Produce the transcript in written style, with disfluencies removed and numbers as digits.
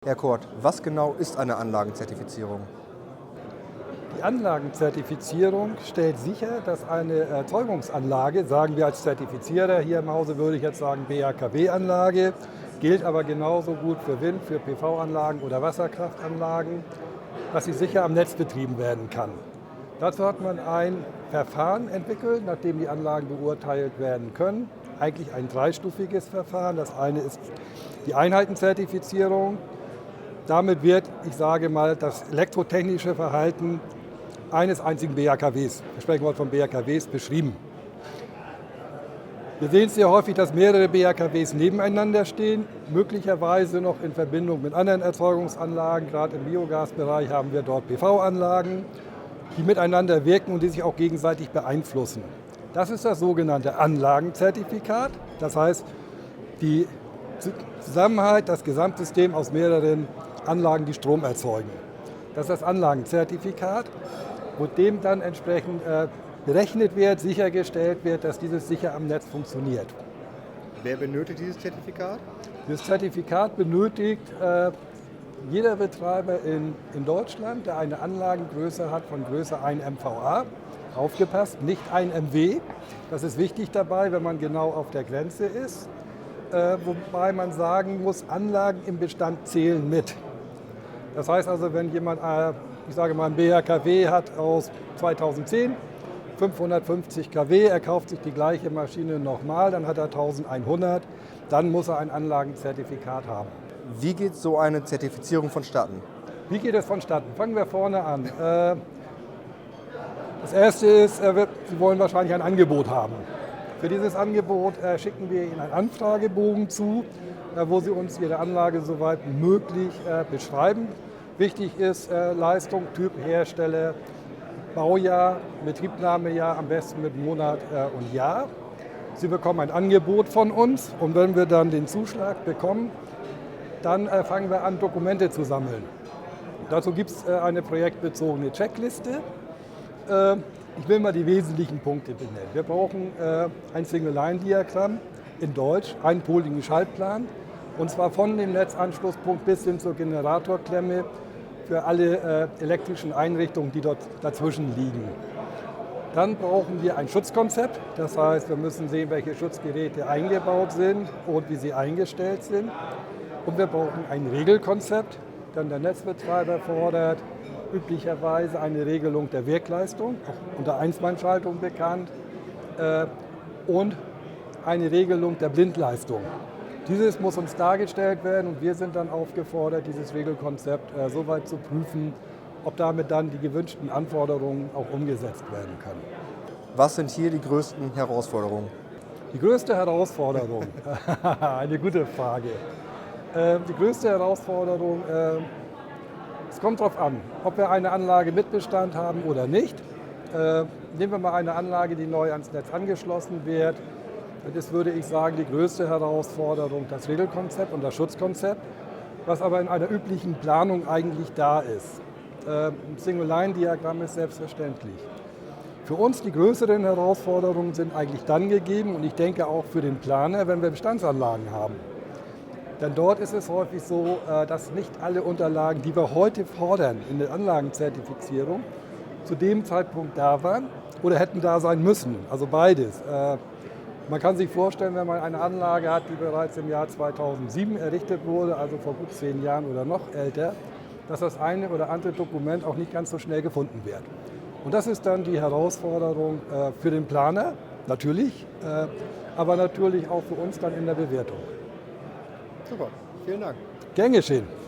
Herr Kort, was genau ist eine Anlagenzertifizierung? Die Anlagenzertifizierung stellt sicher, dass eine Erzeugungsanlage, sagen wir als Zertifizierer hier im Hause, würde ich jetzt sagen BHKW-Anlage, gilt aber genauso gut für Wind-, für PV-Anlagen oder Wasserkraftanlagen, dass sie sicher am Netz betrieben werden kann. Dazu hat man ein Verfahren entwickelt, nachdem die Anlagen beurteilt werden können. Eigentlich ein dreistufiges Verfahren. Das eine ist die Einheitenzertifizierung. Damit wird, ich sage mal, das elektrotechnische Verhalten eines einzigen BHKWs, wir sprechen heute von BHKWs, beschrieben. Wir sehen es sehr häufig, dass mehrere BHKWs nebeneinander stehen, möglicherweise noch in Verbindung mit anderen Erzeugungsanlagen. Gerade im Biogasbereich haben wir dort PV-Anlagen, die miteinander wirken und die sich auch gegenseitig beeinflussen. Das ist das sogenannte Anlagenzertifikat. Das heißt, die Zusammenhalt, das Gesamtsystem aus mehreren Anlagen, die Strom erzeugen. Das ist das Anlagenzertifikat, wo dem dann entsprechend berechnet wird, sichergestellt wird, dass dieses sicher am Netz funktioniert. Wer benötigt dieses Zertifikat? Dieses Zertifikat benötigt jeder Betreiber in Deutschland, der eine Anlagengröße hat von Größe 1 MVA. Aufgepasst, nicht 1 MW. Das ist wichtig dabei, wenn man genau auf der Grenze ist. Wobei man sagen muss, Anlagen im Bestand zählen mit. Das heißt also, wenn jemand, ich sage mal, ein BHKW hat aus 2010, 550 kW, er kauft sich die gleiche Maschine nochmal, dann hat er 1100, dann muss er ein Anlagenzertifikat haben. Wie geht so eine Zertifizierung vonstatten? Wie geht es vonstatten? Fangen wir vorne an. Das erste ist, Sie wollen wahrscheinlich ein Angebot haben. Für dieses Angebot schicken wir Ihnen einen Anfragebogen zu, wo Sie uns Ihre Anlage soweit möglich beschreiben. Wichtig ist Leistung, Typ, Hersteller, Baujahr, Betriebnahmejahr, am besten mit Monat und Jahr. Sie bekommen ein Angebot von uns und wenn wir dann den Zuschlag bekommen, dann fangen wir an, Dokumente zu sammeln. Dazu gibt es eine projektbezogene Checkliste. Ich will mal die wesentlichen Punkte benennen. Wir brauchen ein Single-Line-Diagramm in Deutsch, einen poligen Schaltplan, und zwar von dem Netzanschlusspunkt bis hin zur Generatorklemme für alle elektrischen Einrichtungen, die dort dazwischen liegen. Dann brauchen wir ein Schutzkonzept, das heißt, wir müssen sehen, welche Schutzgeräte eingebaut sind und wie sie eingestellt sind. Und wir brauchen ein Regelkonzept, dann der Netzbetreiber fordert üblicherweise eine Regelung der Wirkleistung, auch unter Einsmannschaltung bekannt, und eine Regelung der Blindleistung. Dieses muss uns dargestellt werden und wir sind dann aufgefordert, dieses Regelkonzept so weit zu prüfen, ob damit dann die gewünschten Anforderungen auch umgesetzt werden können. Was sind hier die größten Herausforderungen? Die größte Herausforderung, eine gute Frage. Die größte Herausforderung, es kommt darauf an, ob wir eine Anlage mit Bestand haben oder nicht. Nehmen wir mal eine Anlage, die neu ans Netz angeschlossen wird. Das würde ich sagen, die größte Herausforderung, das Regelkonzept und das Schutzkonzept, was aber in einer üblichen Planung eigentlich da ist. Ein Single-Line-Diagramm ist selbstverständlich. Für uns die größeren Herausforderungen sind eigentlich dann gegeben, und ich denke auch für den Planer, wenn wir Bestandsanlagen haben. Denn dort ist es häufig so, dass nicht alle Unterlagen, die wir heute fordern in der Anlagenzertifizierung, zu dem Zeitpunkt da waren oder hätten da sein müssen. Also beides. Man kann sich vorstellen, wenn man eine Anlage hat, die bereits im Jahr 2007 errichtet wurde, also vor gut 10 Jahren oder noch älter, dass das eine oder andere Dokument auch nicht ganz so schnell gefunden wird. Und das ist dann die Herausforderung für den Planer, natürlich, aber natürlich auch für uns dann in der Bewertung. Super, vielen Dank. Gern geschehen.